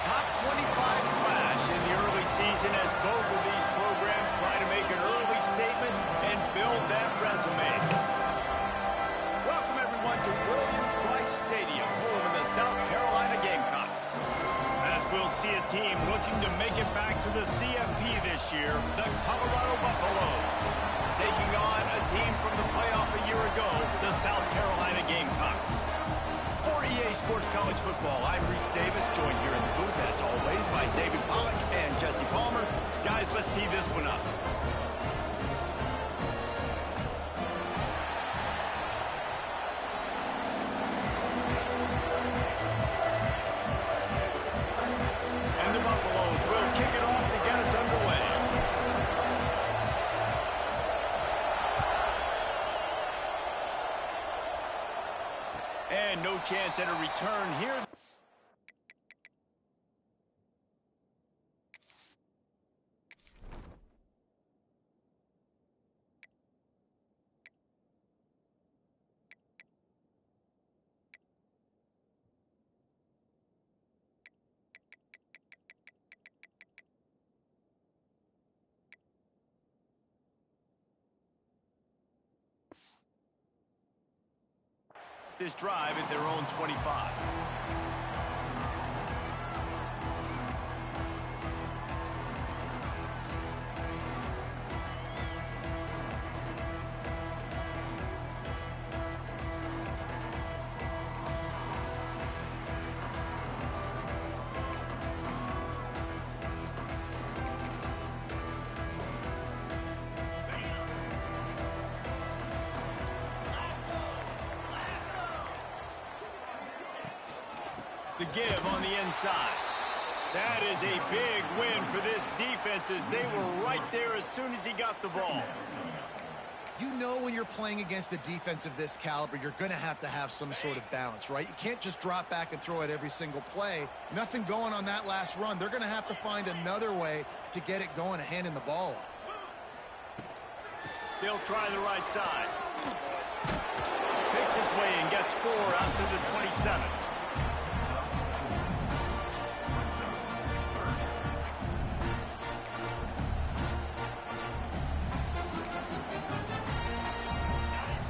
top 25 clash in the early season as both of these programs try to make an early statement and build that resume. Welcome, everyone, to Williams-Brice Stadium, home of the South Carolina Gamecocks. As we'll see a team looking to make it back to the CFP this year, the Colorado Buffaloes, taking on a team from the playoff a year ago, the South Carolina Gamecocks. For EA Sports College Football, I'm Reese Davis, joined here in the booth, as always, by David Pollack and Jesse Palmer. Guys, let's tee this one up. And the Buffaloes will kick it off to get us underway. And no chance at a return here. This drive at their own 25. The give on the inside. That is a big win for this defense as they were right there as soon as he got the ball. You know when you're playing against a defense of this caliber, you're going to have some sort of balance, right? You can't just drop back and throw it every single play. Nothing going on that last run. They're going to have to find another way to get it going and handing the ball off. They'll try the right side. Picks his way and gets 4 out to the 27.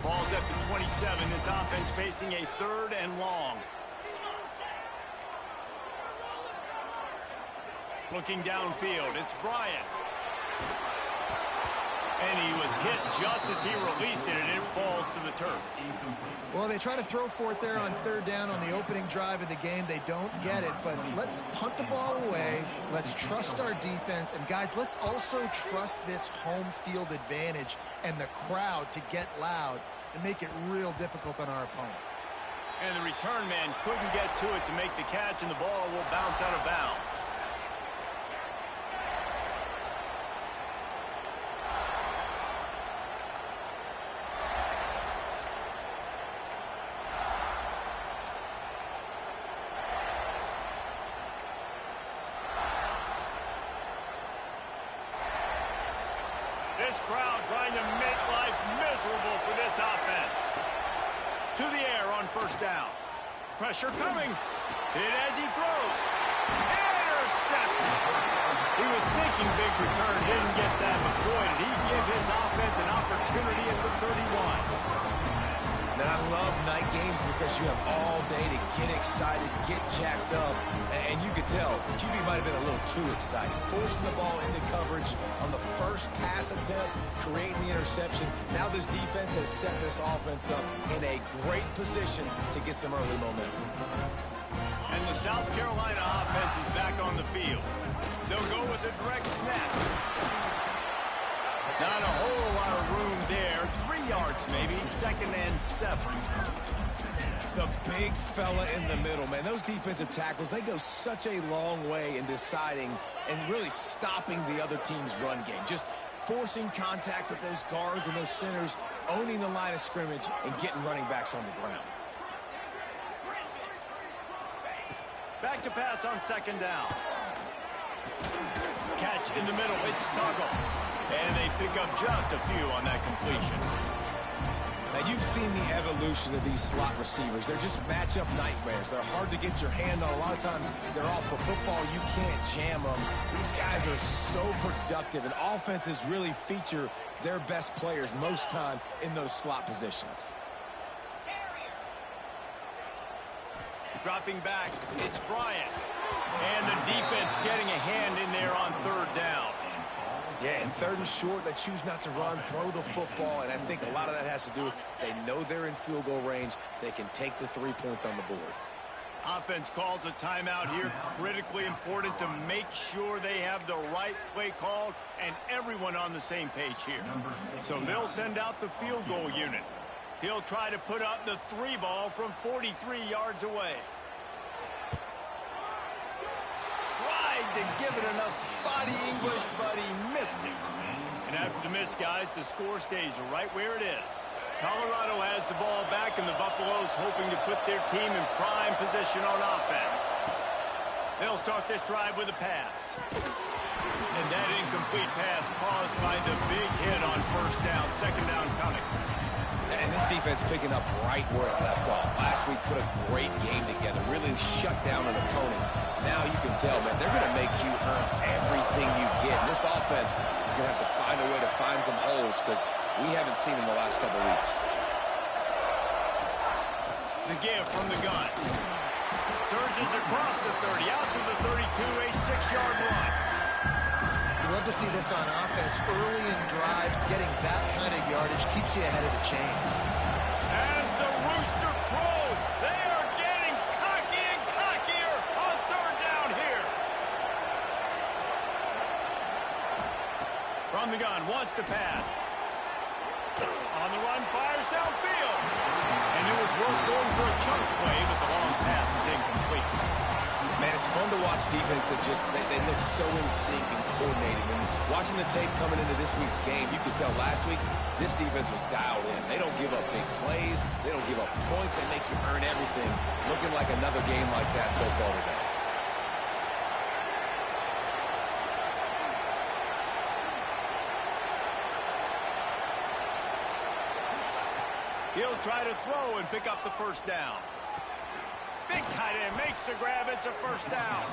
Ball's at the 27. This offense facing a 3rd and long. Looking downfield, it's Bryant. And he was hit just as he released it, and it falls to the turf. Well, they try to throw for it there on 3rd down on the opening drive of the game. They don't get it, but let's punt the ball away. Let's trust our defense. And, guys, let's also trust this home field advantage and the crowd to get loud and make it real difficult on our opponent. And the return man couldn't get to it to make the catch, and the ball will bounce out of bounds. This crowd trying to make life miserable for this offense. To the air on 1st down. Pressure coming. Hit as he throws. Intercepted. He was thinking big return, didn't get that, but boy, did he give his offense an opportunity at the 31. And I love night games because you have all day to get excited, get jacked up, and you could tell QB might have been a little too excited. Forcing the ball into coverage on the first pass attempt, creating the interception. Now this defense has set this offense up in a great position to get some early momentum. And the South Carolina offense is back on the field. They'll go with a direct snap. Not a whole lot of room there. 3 yards maybe, 2nd and 7. The big fella in the middle, man. Those defensive tackles, they go such a long way in deciding and really stopping the other team's run game. Just forcing contact with those guards and those centers, owning the line of scrimmage, and getting running backs on the ground. Back to pass on 2nd down. Catch in the middle, it's Tuggle. And they pick up just a few on that completion. Now, you you've seen the evolution of these slot receivers. They're just matchup nightmares. They're hard to get your hand on. A lot of times they're off the football. You can't jam them. These guys are so productive, and offenses really feature their best players most time in those slot positions. Dropping back, it's Bryant. And the defense getting a hand in there on third down. Yeah, and third and short, they choose not to run, throw the football, and I think a lot of that has to do with they know they're in field goal range. They can take the 3 points on the board. Offense calls a timeout here. Critically important to make sure they have the right play called and everyone on the same page here. So they'll send out the field goal unit. He'll try to put up the 3 ball from 43 yards away. Tried to give it enough body English, but he missed it. And after the miss, guys, the score stays right where it is. Colorado has the ball back, and the Buffaloes hoping to put their team in prime position on offense. They'll start this drive with a pass. And that incomplete pass caused by the big hit on first down, second down coming. And this defense picking up right where it left off. Last week put a great game together, really shut down an opponent. Now you can tell, man, they're going to make you earn everything you get. And this offense is going to have to find a way to find some holes because we haven't seen them the last couple weeks. The give from the gun. Surges across the 30, out to the 32, a 6-yard run. You love to see this on offense. Early in drives, getting that kind of yardage keeps you ahead of the chains. As the rooster crows, they are getting cocky and cockier on third down here. From the gun, wants to pass. On the run, fires downfield. And it was worth going for a chunk play, but the long pass is incomplete. Man, it's fun to watch defense that just, they look so in sync and coordinated. And watching the tape coming into this week's game, you could tell last week, this defense was dialed in. They don't give up big plays. They don't give up points. They make you earn everything. Looking like another game like that so far today. He'll try to throw and pick up the first down. Big tight end makes the grab. It's a first down.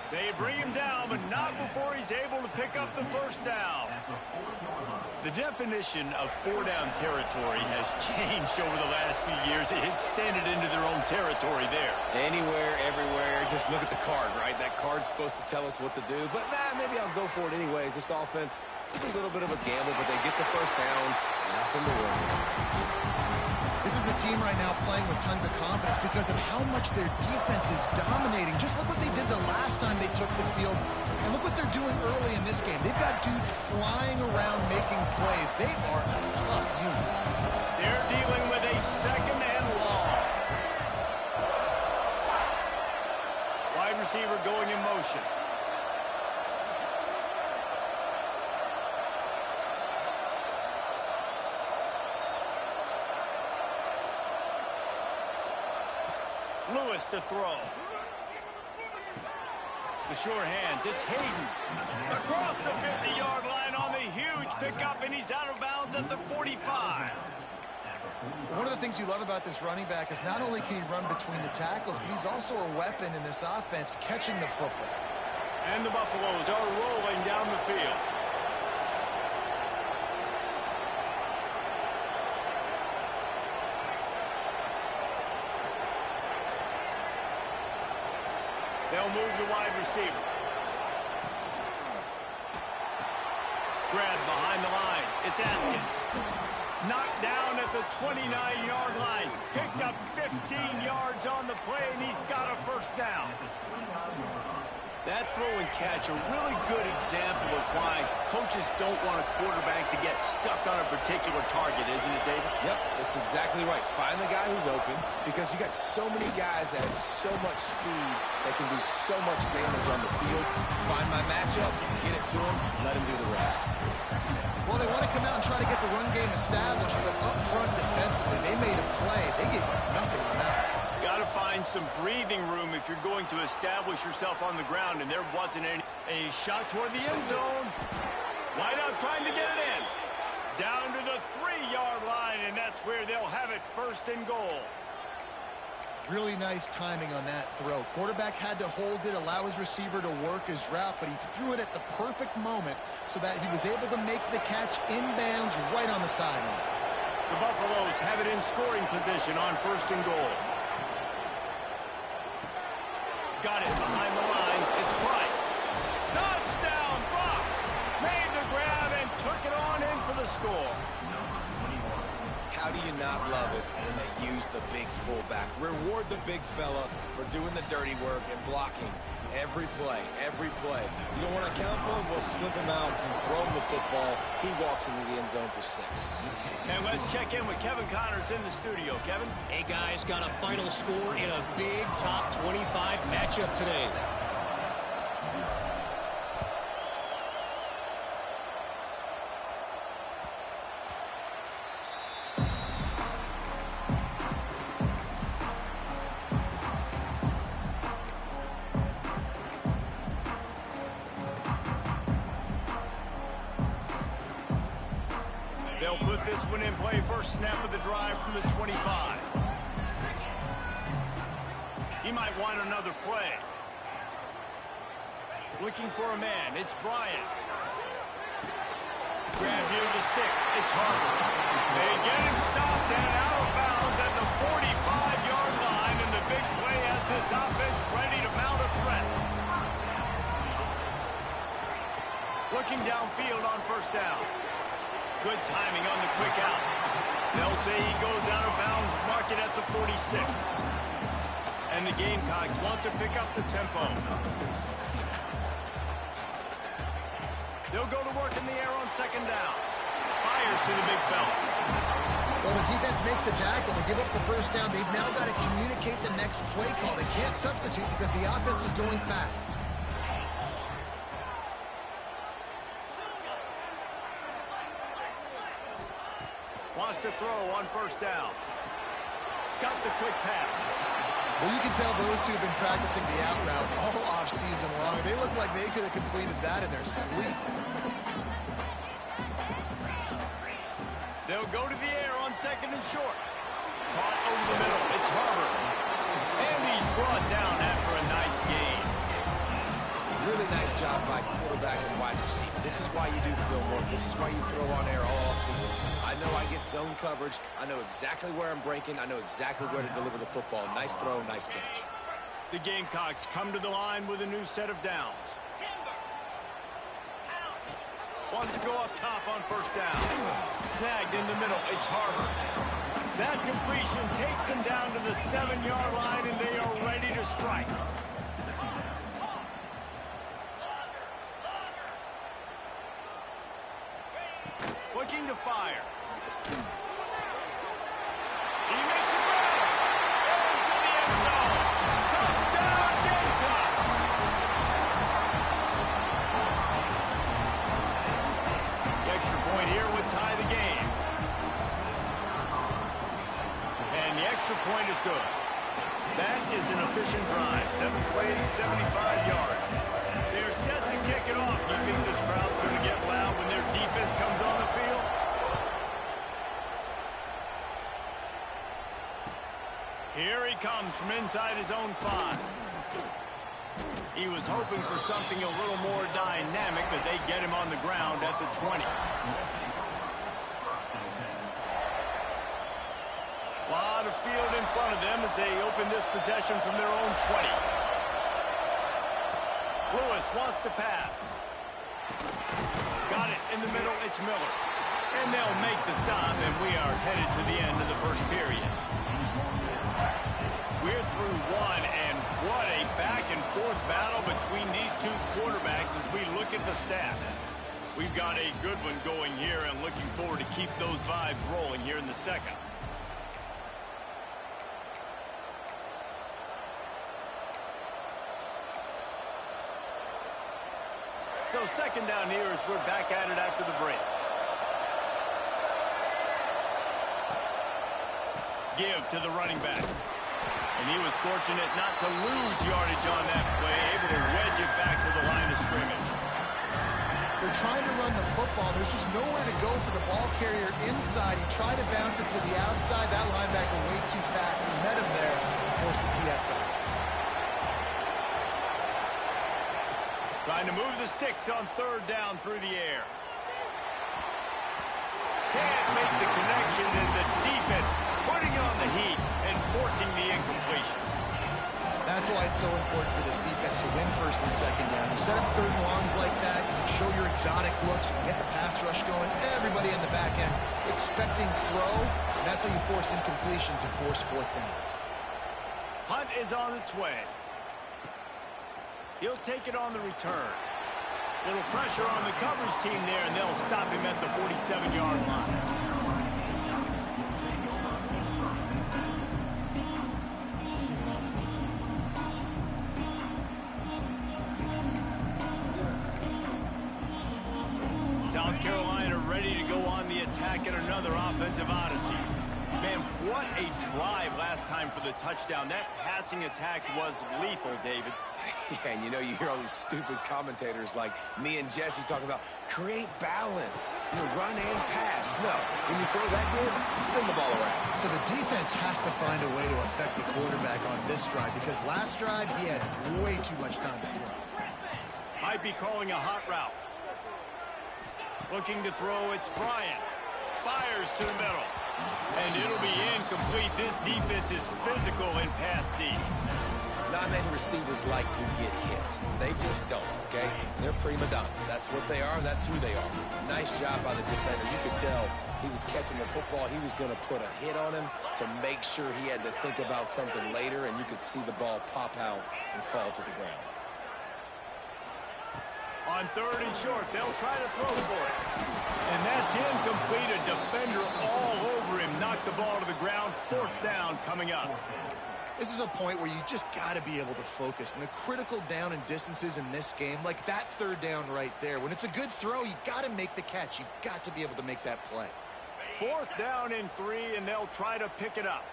They bring him down, but not before he's able to pick up the first down. The definition of 4-down territory has changed over the last few years. It extended into their own territory there. Anywhere, everywhere. Just look at the card, right? That card's supposed to tell us what to do. But, maybe I'll go for it anyways. This offense took a little bit of a gamble, but they get the first down. Nothing to worry about. This is a team right now playing with tons of confidence because of how much their defense is dominating. Just look what they did the last time they took the field, and look what they're doing early in this game. They've got dudes flying around making plays. They are a tough unit. They're dealing with a second and long. Wide receiver going in motion. Lewis to throw. The sure hands, it's Hayden. Across the 50-yard line on the huge pickup, and he's out of bounds at the 45. One of the things you love about this running back is not only can he run between the tackles, but he's also a weapon in this offense catching the football. And the Buffaloes are rolling down the field. They'll move the wide receiver. Grab behind the line. It's Atkins. Knocked down at the 29-yard line. Picked up 15 yards on the play, and he's got a first down. That throw and catch, a really good example of why coaches don't want a quarterback to get stuck on a particular target, isn't it, David? Yep, that's exactly right. Find the guy who's open because you got so many guys that have so much speed that can do so much damage on the field. Find my matchup, get it to him, let him do the rest. Well, they want to come out and try to get the run game established, but up front defensively, they made a play. They gave up nothing on that. Got to find some breathing room if you're going to establish yourself on the ground, and there wasn't any. A shot toward the end zone. Wide out trying to get it in. Down to the 3-yard line, and that's where they'll have it it 1st and goal. Really nice timing on that throw. Quarterback had to hold it, allow his receiver to work his route, but he threw it at the perfect moment so that he was able to make the catch inbounds right on the sideline. The Buffaloes have it in scoring position on 1st and goal. Got it behind the line. It's Price. Touchdown, Bucks! Made the grab and took it on in for the score. How do you not love it when they use the big fullback? Reward the big fella for doing the dirty work and blocking every play, every play. You don't want to account for him? We'll slip him out and throw him the football. He walks into the end zone for 6. And let's check in with Kevin Connors in the studio. Kevin? Hey, guys, got a final score in a big top 25 matchup today. They'll put this one in play. First snap of the drive from the 25. He might want another play. Looking for a man. It's Bryant. Grab near the sticks. It's Harper. They get him stopped and out of bounds at the 45-yard line, and the big play has this offense ready to mount a threat. Looking downfield on 1st down. Good timing on the quick out. They'll say he goes out of bounds, mark it at the 46. And the Gamecocks want to pick up the tempo. They'll go to work in the air on 2nd down. Fires to the big fella. Well, the defense makes the tackle. They give up the 1st down. They've now got to communicate the next play call. They can't substitute because the offense is going fast. Wants to throw on 1st down. Got the quick pass. Well, you can tell those two have been practicing the out route all off-season long. They look like they could have completed that in their sleep. They'll go to the air on 2nd and short. Caught over the middle. It's Harper. And he's brought down after a nice gain. Really nice job by quarterback and wide receiver. This is why you do film work. This is why you throw on air all offseason. I know I get zone coverage. I know exactly where I'm breaking. I know exactly where to deliver the football. Nice throw, nice catch. The Gamecocks come to the line with a new set of downs. Wants to go up top on 1st down. Snagged in the middle. It's Harper. That completion takes them down to the 7-yard line, and they are ready to strike. Looking to fire. He makes a grab. Into the end zone. Touchdown, Gamecocks. The extra point here would tie the game. And the extra point is good. That is an efficient drive. 7 plays, 75 yards. They're set to kick it off. You think this crowd's going to get loud when their defense comes on the field? Here he comes from inside his own 5. He was hoping for something a little more dynamic, but they get him on the ground at the 20. A lot of field in front of them as they open this possession from their own 20. Lewis wants to pass. Got it in the middle. It's Miller. And they'll make the stop, and we are headed to the end of the 1st period. We're through 1, and what a back-and-forth battle between these two quarterbacks as we look at the stats. We've got a good one going here, and looking forward to keep those vibes rolling here in the 2nd. So 2nd down here as we're back at it after the break. Give to the running back. And he was fortunate not to lose yardage on that play, able to wedge it back to the line of scrimmage. They're trying to run the football. There's just nowhere to go for the ball carrier inside. He tried to bounce it to the outside. That linebacker way too fast. He met him there and forced the TFL. Trying to move the sticks on third down through the air. Can't make the connection, and the defense putting on the heat and forcing the incompletion. That's why it's so important for this defense to win first and second down. You set up third and longs like that, you can show your exotic looks, you can get the pass rush going, everybody in the back end expecting throw, and that's how you force incompletions and force fourth downs. Hunt is on its way. He'll take it on the return. Little pressure on the coverage team there, and they'll stop him at the 47-yard line. South Carolina ready to go on the attack at another offensive odyssey. Man, what a drive last time for the touchdown. That passing attack was lethal, David. Yeah, and you know, you hear all these stupid commentators like me and Jesse talking about create balance, run and pass. No, when you throw that good, spin the ball around. So the defense has to find a way to affect the quarterback on this drive because last drive he had way too much time to throw. Might be calling a hot route. Looking to throw, it's Bryant. Fires to the middle. And it'll be incomplete. This defense is physical in pass D. Not many receivers like to get hit. They just don't, okay? They're prima donnas. That's what they are. That's who they are. Nice job by the defender. You could tell he was catching the football. He was going to put a hit on him to make sure he had to think about something later, and you could see the ball pop out and fall to the ground. On third and short, they'll try to throw for it. And that's incomplete. A defender all over him. Knocked the ball to the ground. Fourth down coming up. This is a point where you just got to be able to focus. And the critical down and distances in this game, like that third down right there, when it's a good throw, you got to make the catch. You got to be able to make that play. Fourth down and 3, and they'll try to pick it up.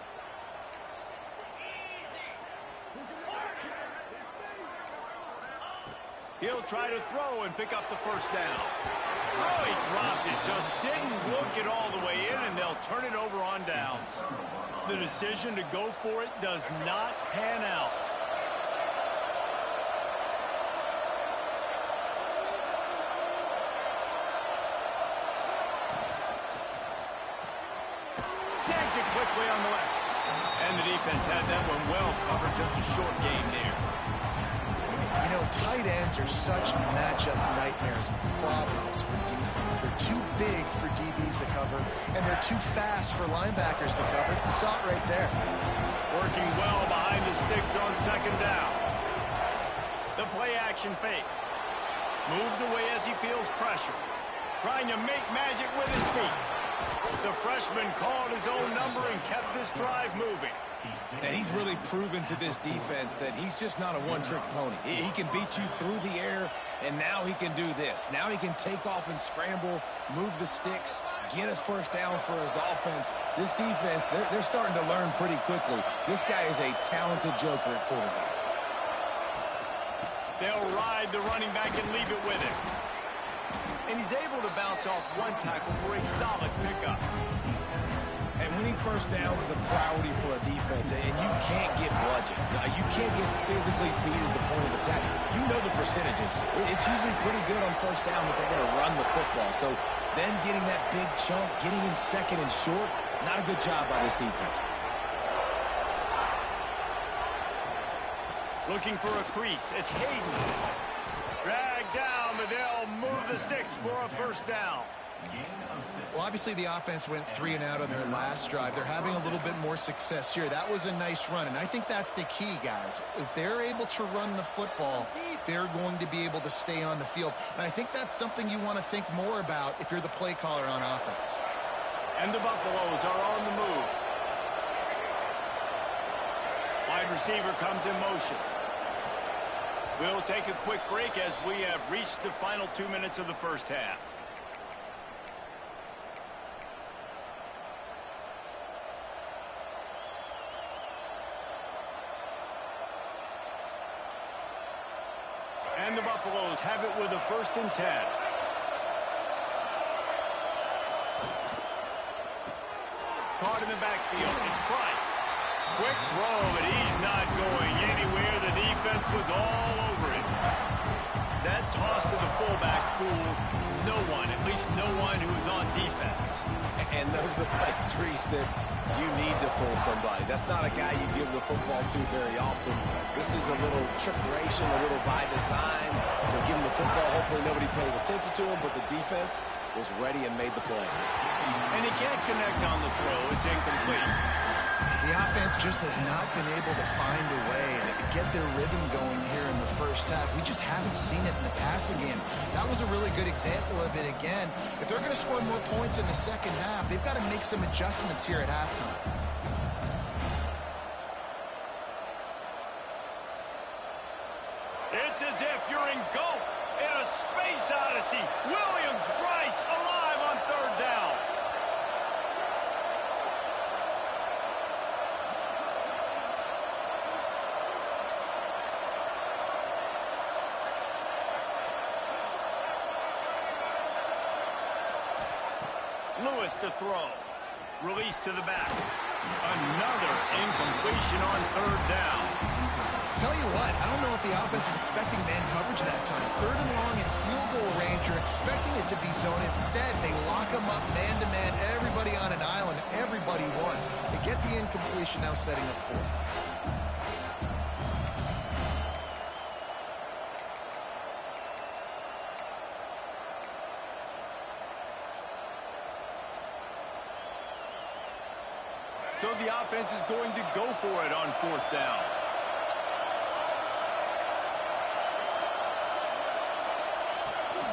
He'll try to throw and pick up the first down. Oh, he dropped it. Just didn't look it all the way in, and they'll turn it over on downs. The decision to go for it does not pan out. Snags it quickly on the left. And the defense had that one well covered. Just a short gain there. You know, tight ends are such matchup nightmares and problems for defense. They're too big for DBs to cover, and they're too fast for linebackers to cover. You saw it right there. Working well behind the sticks on second down. The play action fake. Moves away as he feels pressure. Trying to make magic with his feet. The freshman called his own number and kept this drive moving. And he's really proven to this defense that he's just not a one-trick pony. He can beat you through the air, and now he can do this. Now he can take off and scramble, move the sticks, get us first down for his offense. This defense, they're starting to learn pretty quickly. This guy is a talented joker at quarterback. They'll ride the running back and leave it with him. And he's able to bounce off one tackle for a solid pickup. And winning first downs is a priority for a defense, and you can't get bludgeoned. You can't get physically beat at the point of attack. You know the percentages. It's usually pretty good on first down that they're going to run the football. So then getting that big chunk, getting in second and short, not a good job by this defense. Looking for a crease. It's Hayden. Dragged down, but they'll move the sticks for a first down. Well, obviously the offense went 3 and out on their last drive. They're having a little bit more success here. That was a nice run, and I think that's the key, guys. If they're able to run the football, they're going to be able to stay on the field. And I think that's something you want to think more about if you're the play caller on offense. And the Buffaloes are on the move. Wide receiver comes in motion. We'll take a quick break as we have reached the final 2 minutes of the first half. And the Buffaloes have it with a 1st and 10. caught in the backfield. It's Price. Quick throw, but he's not going anywhere. The defense was all over it. That toss to the fullback fooled no one, at least no one who was on defense. And those are the plays, Reese, that you need to fool somebody. That's not a guy you give the football to very often. This is a little trickeration, a little by design. Give him the football, hopefully nobody pays attention to him, but the defense was ready and made the play. And he can't connect on the throw. It's incomplete. The offense just has not been able to find a way to get their rhythm going here in the first half. We just haven't seen it in the passing game. That was a really good example of it again. If they're going to score more points in the second half, they've got to make some adjustments here at halftime. It's as if you're engulfed in a space odyssey. Williams-Brice alive on third down. Lewis to throw. Release to the back. Another incompletion on third down. Tell you what, I don't know if the offense was expecting man coverage that time. Third and long in field goal range, you're expecting it to be zone. Instead, they lock them up man-to-man, everybody on an island, everybody won. They get the incompletion, now setting up fourth. So the offense is going to go for it on fourth down.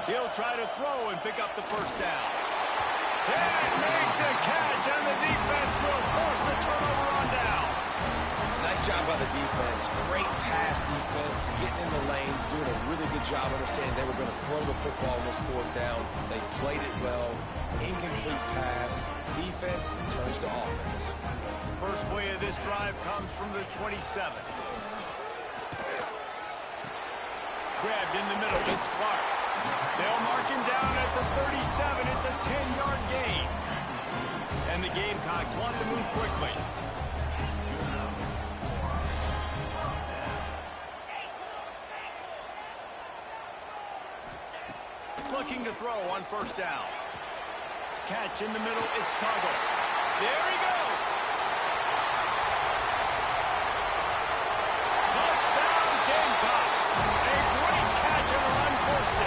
He'll try to throw and pick up the first down. And make the catch, and the defense will force the turnover on downs. Nice job by the defense. Great pass defense, getting in the lanes, doing a really good job understanding they were going to throw the football on this fourth down. They played it well. Incomplete pass. Defense turns to offense. First play of this drive comes from the 27. Grabbed in the middle. It's Clark. They'll mark him down at the 37. It's a 10-yard gain. And the Gamecocks want to move quickly. Looking to throw on first down. Catch in the middle. It's Tuggle. There he goes. Touchdown, Gamecocks. A great catch and run for 6.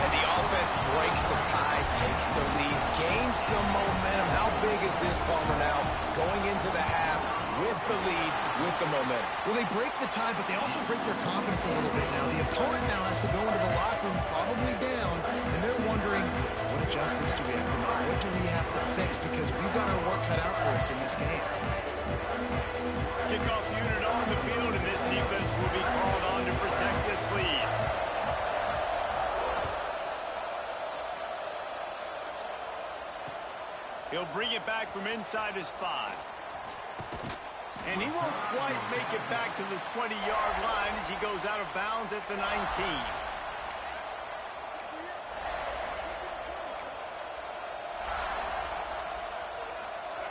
And the offense breaks the tie, takes the lead, gains some momentum. How big is this, Palmer, now? Going into the half with the lead, with the momentum. Well, they break the tie, but they also break their confidence a little bit now. The opponent now has to go into the locker room probably down, and they're wondering, what adjustments do we have to make? What do we have to fix? Because we've got our work cut out for us in this game. Kickoff unit on the field, and this defense will be called on to protect this lead. He'll bring it back from inside his 5. And he won't quite make it back to the 20-yard line as he goes out of bounds at the 19.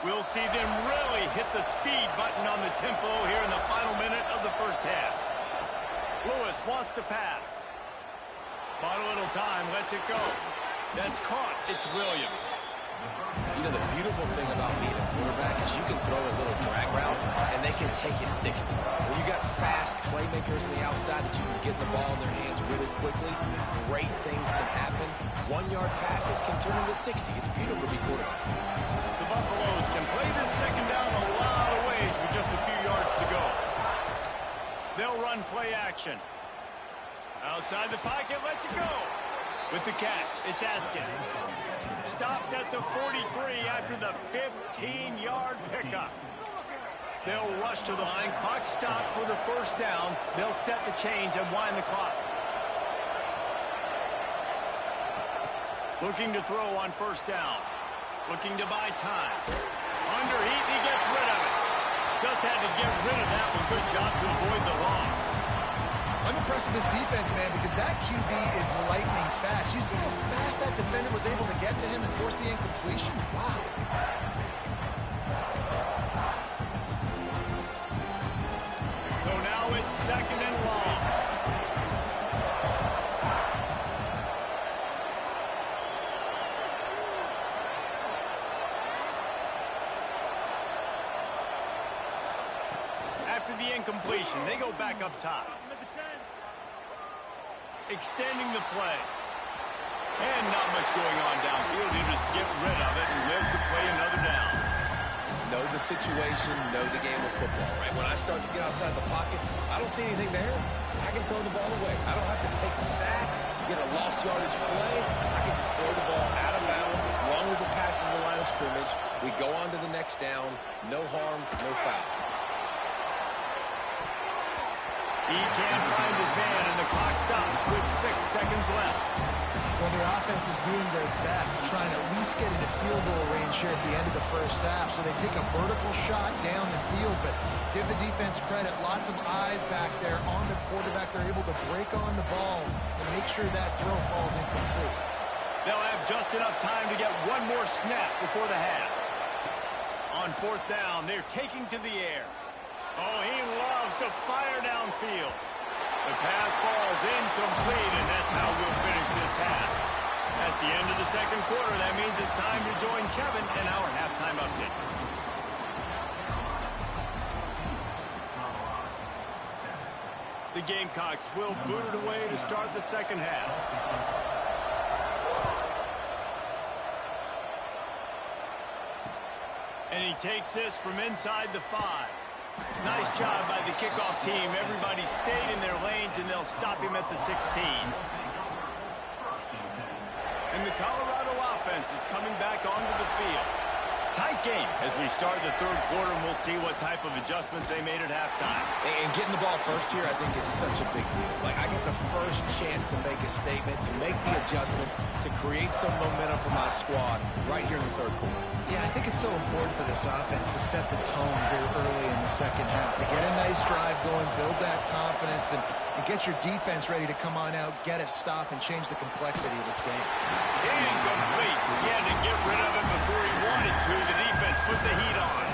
We'll see them really hit the speed button on the tempo here in the final minute of the first half. Lewis wants to pass. Bought a little time, lets it go. That's caught. It's Williams. You know, the beautiful thing about being a quarterback is you can throw a little drag route, and they can take it 60. When you got fast playmakers on the outside that you can get the ball in their hands really quickly, great things can happen. 1-yard passes can turn into 60. It's beautiful to be quarterback. The Buffaloes can play this second down a lot of ways with just a few yards to go. They'll run play action. Outside the pocket, lets it go. With the catch, it's Atkins. Stopped at the 43 after the 15-yard pickup. They'll rush to the line. Clock stopped for the first down. They'll set the chains and wind the clock. Looking to throw on first down. Looking to buy time. Under heat, he gets rid of it. Just had to get rid of that one. Good job to avoid the loss. I'm impressed with this defense, man, because that QB is lightning fast. You see how fast that defender was able to get to him and force the incompletion? Wow. So now it's 2nd and long. After the incompletion, they go back up top. Extending the play. And not much going on downfield. You just get rid of it and live to play another down. Know the situation, know the game of football, right? When I start to get outside the pocket, I don't see anything there. I can throw the ball away. I don't have to take the sack, get a lost yardage play. I can just throw the ball out of bounds as long as it passes the line of scrimmage. We go on to the next down. No harm, no foul. He can't find his man, and the clock stops with 6 seconds left. Well, the offense is doing their best, trying to at least get into field goal range here at the end of the first half. So they take a vertical shot down the field, but give the defense credit. Lots of eyes back there on the quarterback. They're able to break on the ball and make sure that throw falls incomplete. They'll have just enough time to get one more snap before the half. On 4th down, they're taking to the air. Oh, he loves to fire downfield. The pass falls incomplete, and that's how we'll finish this half. That's the end of the 2nd quarter. That means it's time to join Kevin in our halftime update. The Gamecocks will boot it away to start the 2nd half. And he takes this from inside the 5. Nice job by the kickoff team. Everybody stayed in their lanes, and they'll stop him at the 16. And the Colorado offense is coming back onto the field. Tight game as we start the 3rd quarter, and we'll see what type of adjustments they made at halftime. And getting the ball first here, I think, is such a big deal. Like, I get the first chance to make a statement, to make the adjustments, to create some momentum for my squad right here in the 3rd quarter. Yeah, I think it's so important for this offense to set the tone here early in the 2nd half, to get a nice drive going, build that confidence, and get your defense ready to come on out, get a stop, and change the complexity of this game. Incomplete. He had to get rid of it before he wanted to. The defense put the heat on.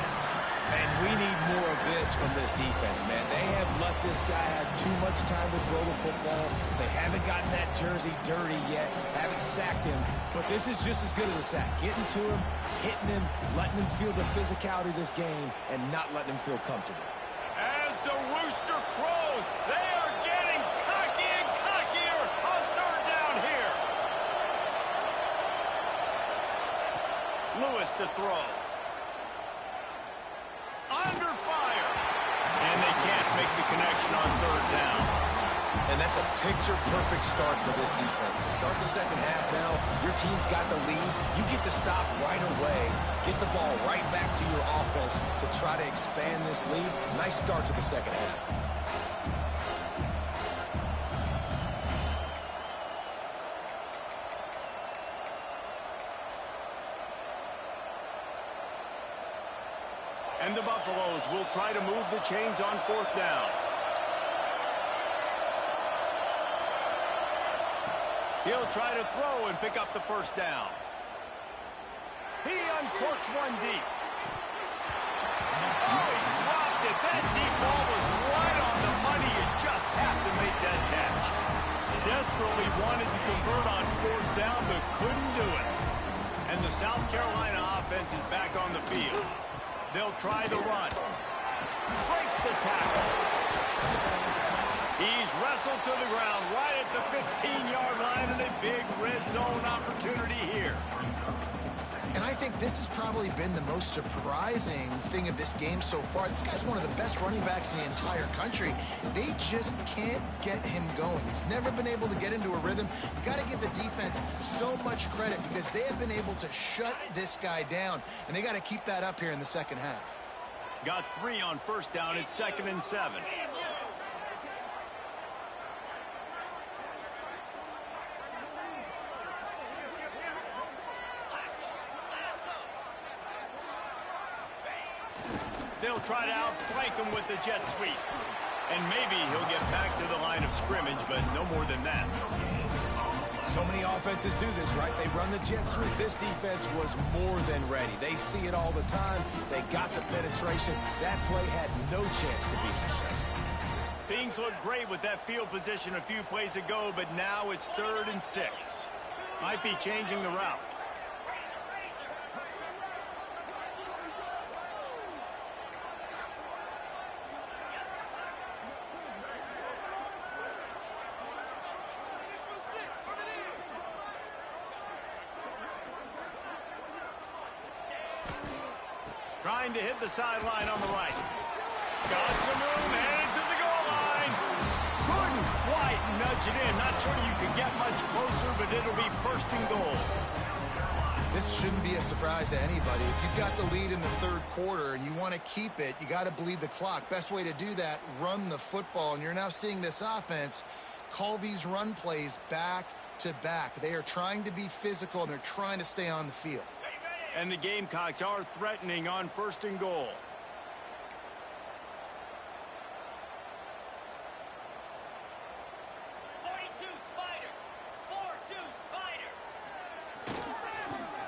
And we need more of this from this defense, man. They have let this guy have too much time to throw the football. They haven't gotten that jersey dirty yet, haven't sacked him. But this is just as good as a sack. Getting to him, hitting him, letting him feel the physicality of this game, and not letting him feel comfortable. As the rooster crows, they are getting cocky and cockier on 3rd down here. Lewis to throw. Under fire. And they can't make the connection on 3rd down. And that's a picture-perfect start for this defense. To start the 2nd half now, your team's got the lead. You get to stop right away, get the ball right back to your offense to try to expand this lead. Nice start to the 2nd half. And the Buffaloes will try to move the chains on 4th down. He'll try to throw and pick up the 1st down. He uncorks one deep. Oh, he dropped it. That deep ball was right on the money. You just have to make that catch. Desperately wanted to convert on 4th down, but couldn't do it. And the South Carolina offense is back on the field. They'll try the run. Breaks the tackle. He's wrestled to the ground right at the 15-yard line, and a big red zone opportunity here. And I think this has probably been the most surprising thing of this game so far. This guy's one of the best running backs in the entire country. They just can't get him going. He's never been able to get into a rhythm. You got to give the defense so much credit because they have been able to shut this guy down, and they got to keep that up here in the 2nd half. Got 3 on 1st down. It's 2nd and 7. They'll try to outflank him with the jet sweep. And maybe he'll get back to the line of scrimmage, but no more than that. So many offenses do this, right? They run the jet sweep. This defense was more than ready. They see it all the time. They got the penetration. That play had no chance to be successful. Things look great with that field position a few plays ago, but now it's 3rd and 6. Might be changing the route. Trying to hit the sideline on the right. Got some room, headed to the goal line. Couldn't quite nudge it in. Not sure you could get much closer, but it'll be 1st and goal. This shouldn't be a surprise to anybody. If you've got the lead in the 3rd quarter and you want to keep it, you got to bleed the clock. Best way to do that, run the football. And you're now seeing this offense call these run plays back to back. They are trying to be physical, and they're trying to stay on the field. And the Gamecocks are threatening on 1st and goal.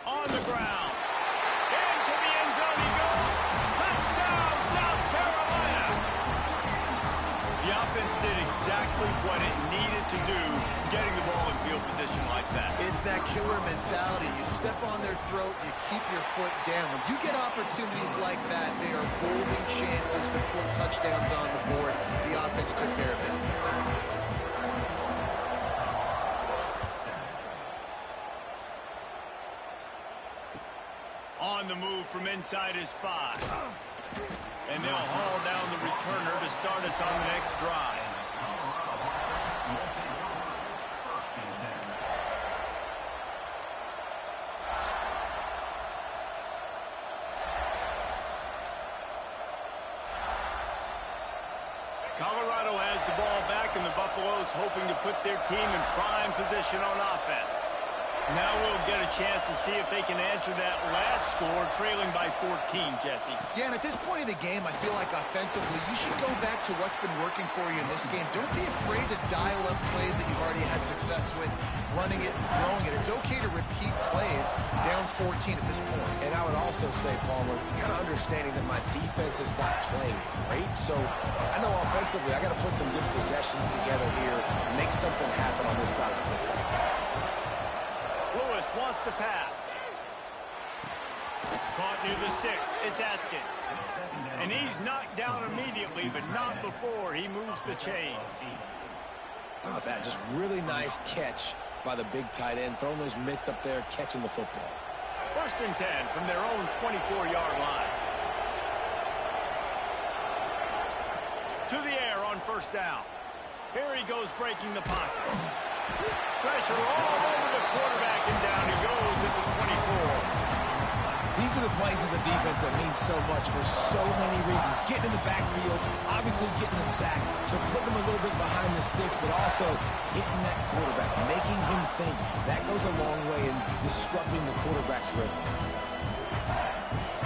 On the ground. Into the end zone he goes. Touchdown, South Carolina. The offense did exactly what it needed to do, getting the ball in field position like that. It's that killer mentality. You step on their throat, you keep your foot down. When you get opportunities like that, they are golden chances to put touchdowns on the board. The offense took care of business. On the move from inside his 5. And they'll haul down the returner to start us on the next drive. Colorado has the ball back, and the Buffaloes hoping to put their team in prime position on offense. Now we'll get a chance to see if they can answer that last score, trailing by 14, Jesse. Yeah, and at this point in the game, I feel like offensively, you should go back to what's been working for you in this game. Don't be afraid to dial up plays that you've already had success with, running it and throwing it. It's okay to repeat plays down 14 at this point. And I would also say, Palmer, kind of understanding that my defense is not playing great. So I know offensively, I got to put some good possessions together here, make something happen on this side of the football. Lewis wants to pass. Caught near the sticks. It's Atkins. And he's knocked down immediately, but not before he moves the chains. How about that? Just really nice catch by the big tight end, throwing those mitts up there, catching the football. 1st and 10 from their own 24-yard line. To the air on 1st down. Here he goes breaking the pocket. Pressure all over the quarterback, and down he goes at the 24. These are the plays as a defense that mean so much for so many reasons. Getting in the backfield, obviously getting the sack, so putting him a little bit behind the sticks, but also hitting that quarterback, making him think. That goes a long way in disrupting the quarterback's rhythm.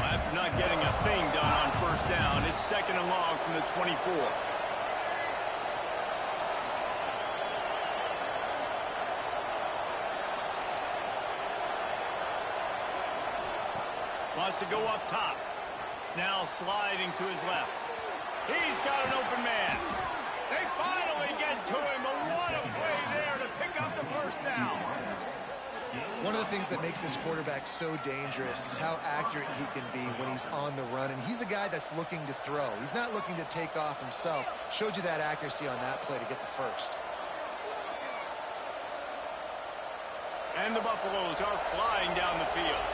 After not getting a thing done on 1st down, it's 2nd and long from the 24. Wants to go up top. Now sliding to his left. He's got an open man. They finally get to him, but what a play there to pick up the 1st down. One of the things that makes this quarterback so dangerous is how accurate he can be when he's on the run. And he's a guy that's looking to throw. He's not looking to take off himself. Showed you that accuracy on that play to get the 1st. And the Buffaloes are flying down the field.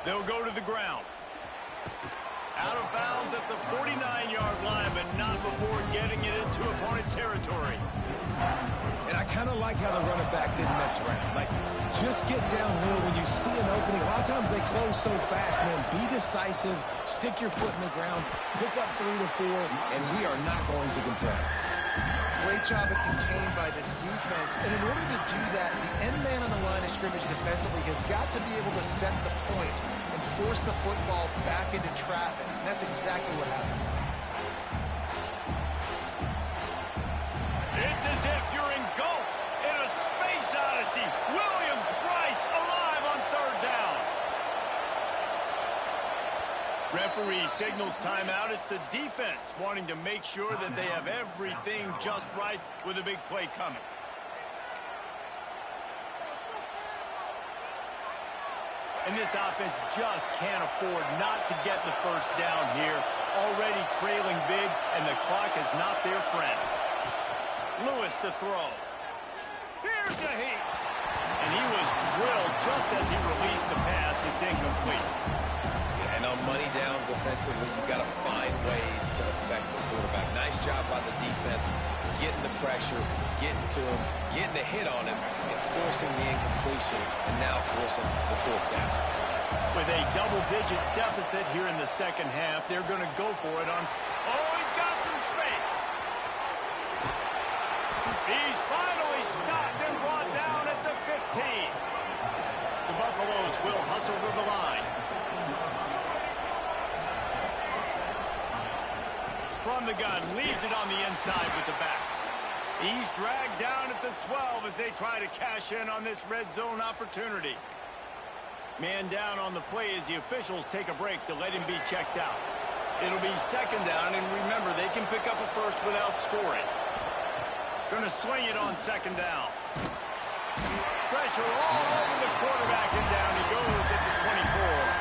They'll go to the ground. Out of bounds at the 49-yard line, but not before getting it into opponent territory. And I kind of like how the running back didn't mess around. Like, just get downhill when you see an opening. A lot of times they close so fast, man. Be decisive, stick your foot in the ground, pick up 3 to 4, and we are not going to complain. great job of contained by this defense. And in order to do that, the end man on the line of scrimmage defensively has got to be able to set the point and force the football back into traffic. And that's exactly what happened. It's as if you're engulfed in a space odyssey. Williams-Brice alive on third down. Referee signals timeout. It's the defense wanting to make sure that they have everything just right with a big play coming. And this offense just can't afford not to get the first down here. Already trailing big, and the clock is not their friend. Lewis to throw. Here's a heat. And he was drilled just as he released the pass. It's incomplete. And on money down defensively, you've got to find ways to affect the quarterback. Nice job by the defense, getting the pressure, getting to him, getting a hit on him, and forcing the incompletion, and now forcing the fourth down. With a double-digit deficit here in the second half, they're going to go for it on... Oh, he's got some space. He's finally stopped and brought down at the 15. The Buffaloes will hustle to the line. From the gun, leaves it on the inside with the back. He's dragged down at the 12 as they try to cash in on this red zone opportunity. Man down on the play as the officials take a break to let him be checked out. It'll be second down, and remember, they can pick up a first without scoring. Going to swing it on second down. Pressure all over the quarterback, and down he goes at the 24.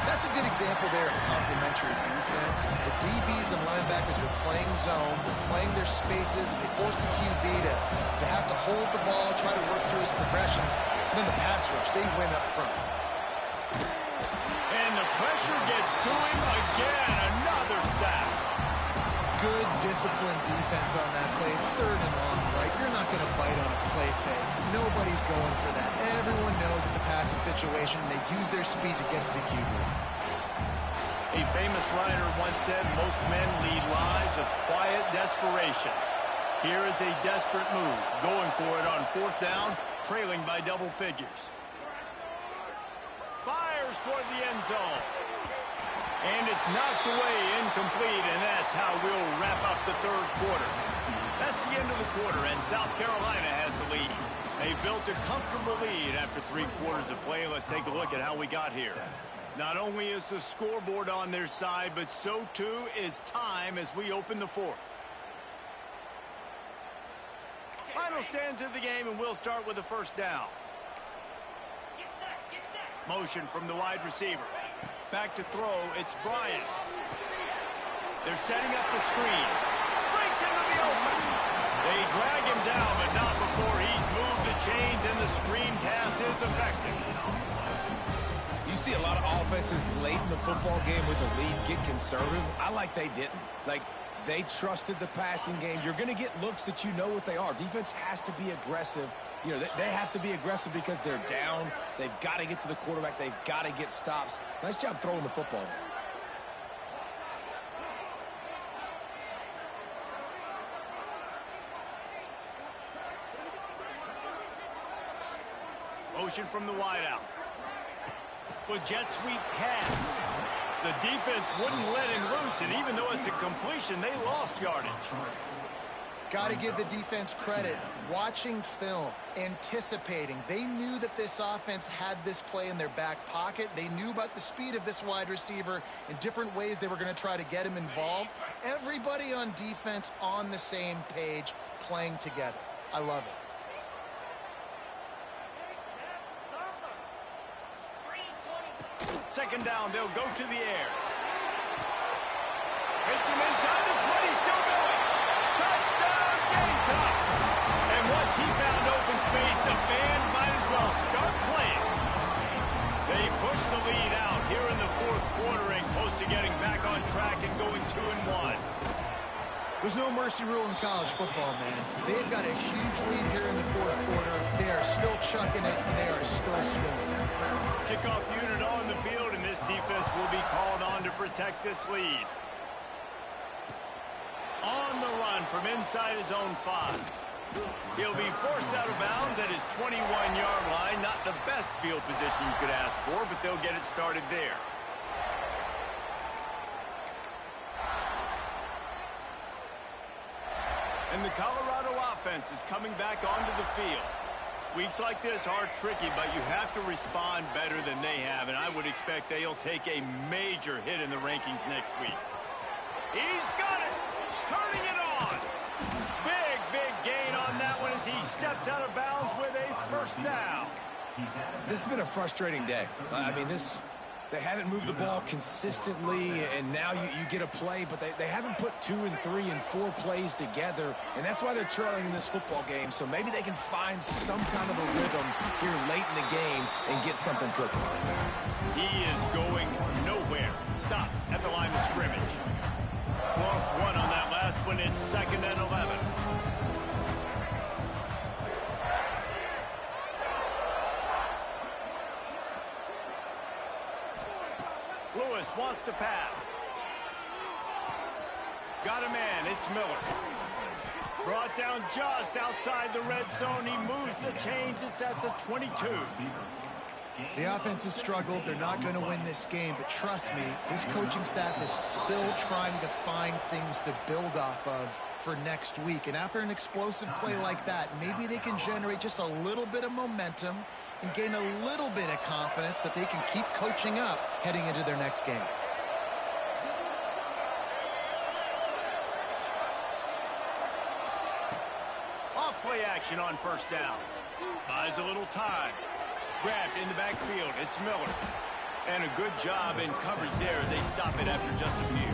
That's a good example there of complementary defense. The DBs and linebackers are playing zone, they're playing their spaces, and they force the QB to have to hold the ball, try to work through his progressions, and then the pass rush, they win up front. And the pressure gets to him again, another sack. Good disciplined defense on that play. It's third and long, right? You're not going to bite on a play fake. Nobody's going for that. Everyone knows it's a passing situation, and they use their speed to get to the QB. A famous writer once said, most men lead lives of quiet desperation. Here is a desperate move, going for it on fourth down, trailing by double figures. Fires toward the end zone. And it's knocked away, incomplete, and that's how we'll wrap up the third quarter. That's the end of the quarter, and South Carolina has the lead. They built a comfortable lead after 3 quarters of play. Let's take a look at how we got here. Not only is the scoreboard on their side, but so too is time as we open the fourth. Final stand to the game, and we'll start with the first down. Motion from the wide receiver. Back to throw, it's Bryant. They're setting up the screen. Breaks into the open. They drag him down, but not before he's moved the chains, and the screen pass is effective. You see a lot of offenses late in the football game with the lead get conservative. I like they didn't. Like, they trusted the passing game. You're going to get looks that you know what they are. Defense has to be aggressive. You know, they have to be aggressive because they're down. They've got to get to the quarterback. They've got to get stops. Nice job throwing the football there. Motion from the wideout. With jet sweep pass. The defense wouldn't let him loose, and even though it's a completion, they lost yardage. Got to give the defense credit. Watching film, anticipating. They knew that this offense had this play in their back pocket. They knew about the speed of this wide receiver and different ways they were going to try to get him involved. Everybody on defense on the same page, playing together. I love it. Second down, they'll go to the air. Hits him inside the 20, still going. Touchdown, Gamecocks! And once he found open space, the band might as well start playing. They push the lead out here in the fourth quarter and close to getting back on track and going 2-1. There's no mercy rule in college football, man. They've got a huge lead here in the fourth quarter. They are still chucking it, and they are still scoring. Kickoff unit on the field, and this defense will be called on to protect this lead. on the run from inside his own 5. He'll be forced out of bounds at his 21-yard line. Not the best field position you could ask for, but they'll get it started there. And the Colorado offense is coming back onto the field. Weeks like this are tricky, but you have to respond better than they have, and I would expect they'll take a major hit in the rankings next week. He's got it! Turning it on! Big gain on that one as he steps out of bounds with a first down. This has been a frustrating day. I mean, they haven't moved the ball consistently, and now you get a play, but they haven't put 2 and 3 and 4 plays together, and that's why they're trailing in this football game. So maybe they can find some kind of a rhythm here late in the game and get something cooking. He is going nowhere. Stop at the line of scrimmage. Lost 1 on that last one. It's 2nd and 11. Lewis wants to pass. Got a man. It's Miller. Brought down just outside the red zone. He moves the chains. It's at the 22. The offense has struggled. They're not going to win this game, but trust me, this coaching staff is still trying to find things to build off of for next week. And after an explosive play like that, maybe they can generate just a little bit of momentum and gain a little bit of confidence that they can keep coaching up heading into their next game. Off play action on first down. Buys a little time. Grabbed in the backfield. It's Miller. And a good job in coverage there as they stop it after just a few.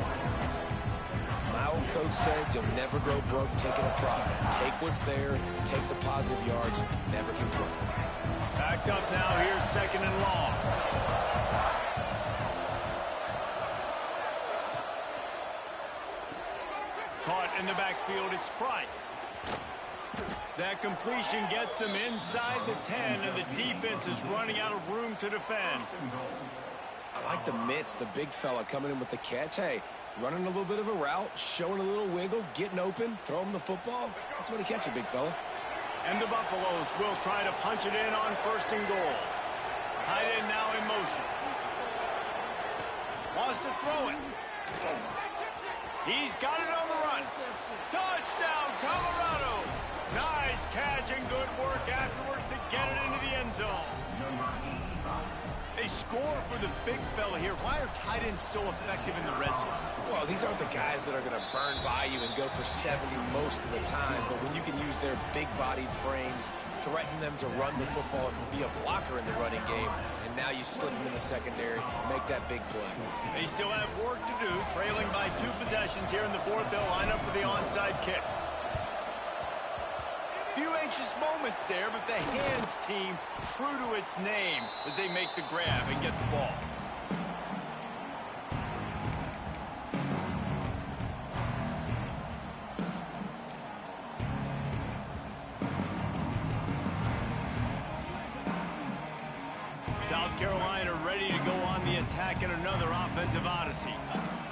My old coach said you'll never grow broke taking a profit. Take what's there, take the positive yards, and never complain. Backed up now. Here's 2nd and long. Caught in the backfield. It's Price. That completion gets them inside the 10, and the defense is running out of room to defend. I like the mitts, the big fella coming in with the catch. Hey, running a little bit of a route, showing a little wiggle, getting open, throw him the football. That's what he catch it, big fella. And the Buffaloes will try to punch it in on 1st and goal. Tight end now in motion. Wants to throw it. He's got it on the run. Touchdown, Colorado. Nice catch and good work afterwards to get it into the end zone. They score for the big fella here. Why are tight ends so effective in the red zone? Well, these aren't the guys that are going to burn by you and go for 70 most of the time, but when you can use their big-bodied frames, threaten them to run the football and be a blocker in the running game, and now you slip them in the secondary, make that big play. They still have work to do, trailing by 2 possessions here in the 4th. They'll line up for the onside kick. Few anxious moments there, but the hands team true to its name as they make the grab and get the ball. South Carolina ready to go on the attack in another offensive odyssey.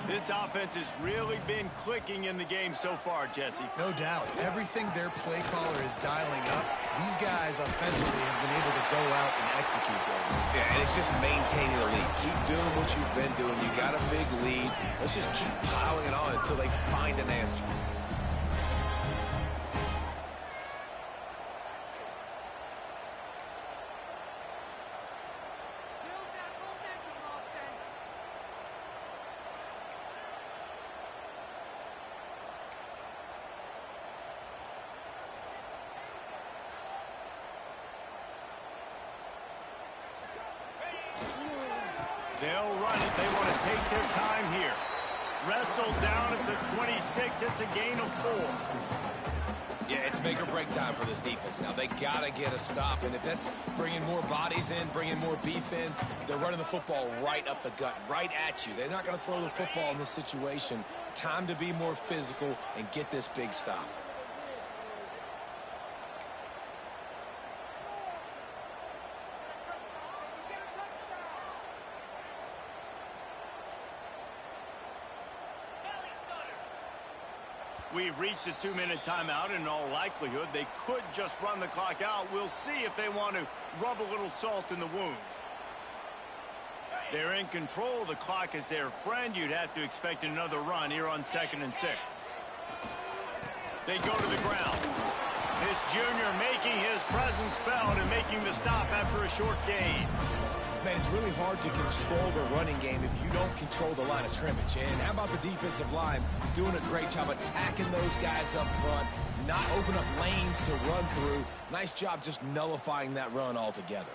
This offense has really been clicking in the game so far, Jesse. No doubt. Everything their play caller is dialing up, these guys offensively have been able to go out and execute there. Yeah, and it's just maintaining the lead. Keep doing what you've been doing. You got a big lead. Let's just keep piling it on until they find an answer. They'll run it. They want to take their time here. Wrestled down at the 26. It's a gain of 4. Yeah, it's make or break time for this defense. Now, they got to get a stop, and if that's bringing more bodies in, bringing more beef in, they're running the football right up the gut, right at you. They're not going to throw the football in this situation. Time to be more physical and get this big stop. We've reached the 2-minute timeout. In all likelihood, they could just run the clock out. We'll see if they want to rub a little salt in the wound. They're in control. The clock is their friend. You'd have to expect another run here on 2nd and 6. They go to the ground. This junior making his presence felt and making the stop after a short gain. Man, it's really hard to control the running game if you don't control the line of scrimmage. And how about the defensive line doing a great job attacking those guys up front, not open up lanes to run through. Nice job just nullifying that run altogether.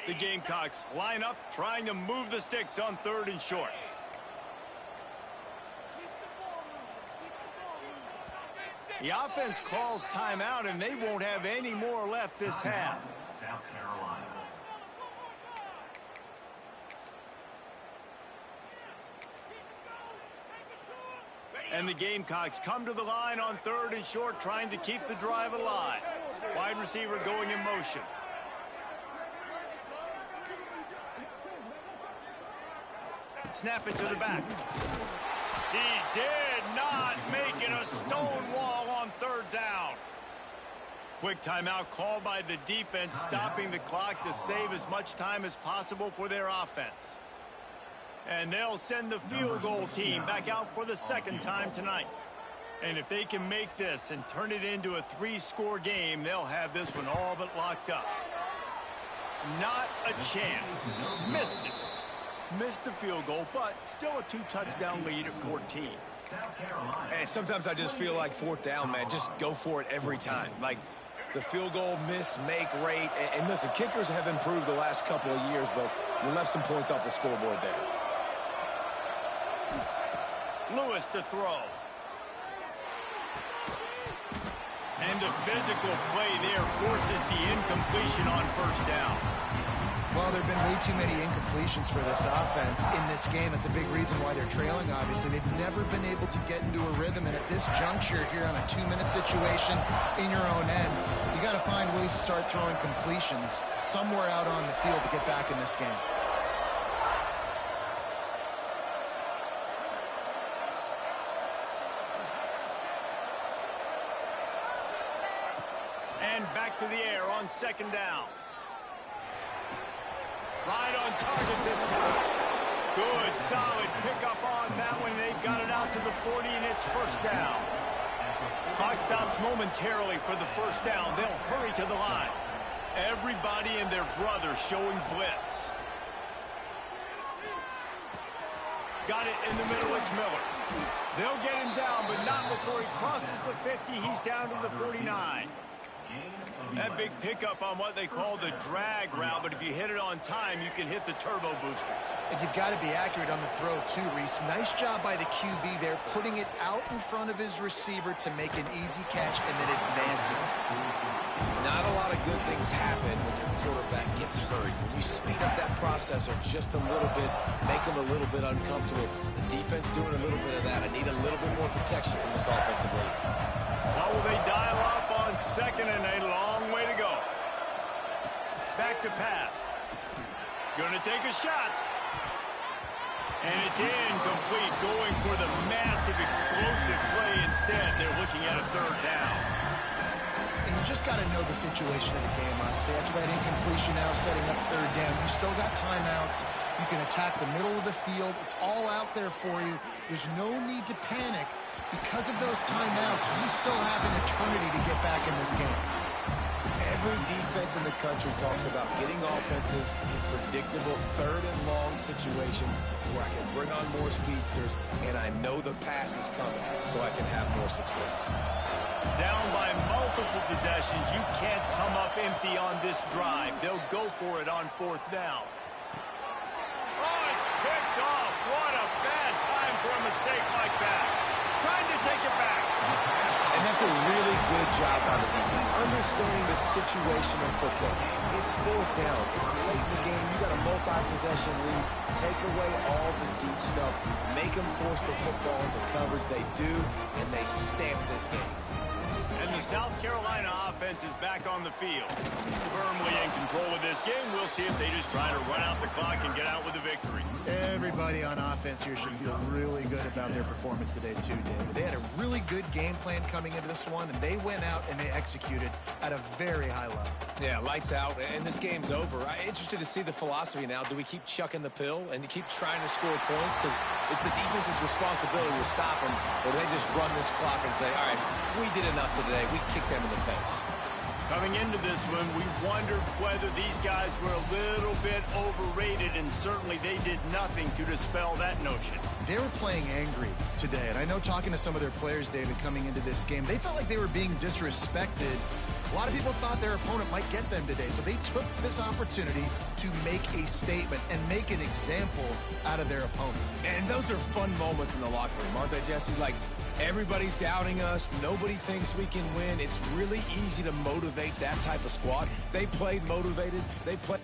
The Gamecocks line up, trying to move the sticks on 3rd and short. The offense calls timeout, and they won't have any more left this half. South Carolina. And the Gamecocks come to the line on 3rd and short, trying to keep the drive alive. Wide receiver going in motion. Snap it to the back. He did not make it a stone wall on 3rd down. Quick timeout called by the defense, stopping the clock to save as much time as possible for their offense. And they'll send the field goal team back out for the 2nd time tonight. And if they can make this and turn it into a 3-score game, they'll have this one all but locked up. Not a chance. Missed it. Missed the field goal, but still a 2-touchdown lead at 14. And sometimes I just feel like 4th down, man. Just go for it every time. Like the field goal miss-make rate. And listen, kickers have improved the last couple of years, but you left some points off the scoreboard there. Lewis to throw. And the physical play there forces the incompletion on 1st down. Well, there have been way too many incompletions for this offense in this game. It's a big reason why they're trailing, obviously. They've never been able to get into a rhythm, and at this juncture here on a 2-minute situation in your own end, you got to find ways to start throwing completions somewhere out on the field to get back in this game. And back to the air on 2nd down. Right on target this time. Good, solid pickup on that one. They've got it out to the 40, and it's 1st down. Clock stops momentarily for the 1st down. They'll hurry to the line. Everybody and their brother showing blitz. Got it in the middle. It's Miller. They'll get him down, but not before he crosses the 50. He's down to the 49. That big pickup on what they call the drag route, but if you hit it on time, you can hit the turbo boosters. And you've got to be accurate on the throw, too, Reese. Nice job by the QB there, putting it out in front of his receiver to make an easy catch and then advance it. Not a lot of good things happen when your quarterback gets hurried. When you speed up that processor just a little bit, make him a little bit uncomfortable. The defense doing a little bit of that. I need a little bit more protection from this offensive line. How will they dial up on 2nd and a long way to go? Back to pass. Gonna take a shot. And it's incomplete, going for the massive explosive play instead. They're looking at a 3rd down. And you just got to know the situation of the game, honestly. After that incompletion now setting up 3rd down, you still got timeouts. You can attack the middle of the field. It's all out there for you. There's no need to panic. Because of those timeouts, you still have an eternity to get back in this game. Every defense in the country talks about getting offenses in predictable 3rd and long situations where I can bring on more speedsters and I know the pass is coming so I can have more success. Down by multiple possessions, you can't come up empty on this drive. They'll go for it on 4th down. Oh, it's picked off. What a bad time for a mistake like that. Trying to take it back. And that's a really good job by the defense, understanding the situation of football. It's 4th down. It's late in the game. You got a multi-possession lead. Take away all the deep stuff. Make them force the football into coverage. They do, and they stamp this game. And the South Carolina offense is back on the field. Firmly in control of this game. We'll see if they just try to run out the clock and get out with a victory. Everybody on offense here should feel really good about their performance today too, David. They had a really good game plan coming into this one, and they went out and they executed at a very high level. Yeah, lights out, and this game's over. I'm interested to see the philosophy now. Do we keep chucking the pill and keep trying to score points? Because it's the defense's responsibility to stop them, or they just run this clock and say, all right, we did enough today. We kicked them in the face. Coming into this one, we wondered whether these guys were a little bit overrated, and certainly they did nothing to dispel that notion. They were playing angry today, and I know talking to some of their players, David, coming into this game, they felt like they were being disrespected. A lot of people thought their opponent might get them today, so they took this opportunity to make a statement and make an example out of their opponent. And those are fun moments in the locker room, aren't they, Jesse? Like, everybody's doubting us. Nobody thinks we can win. It's really easy to motivate that type of squad. They played motivated. They played...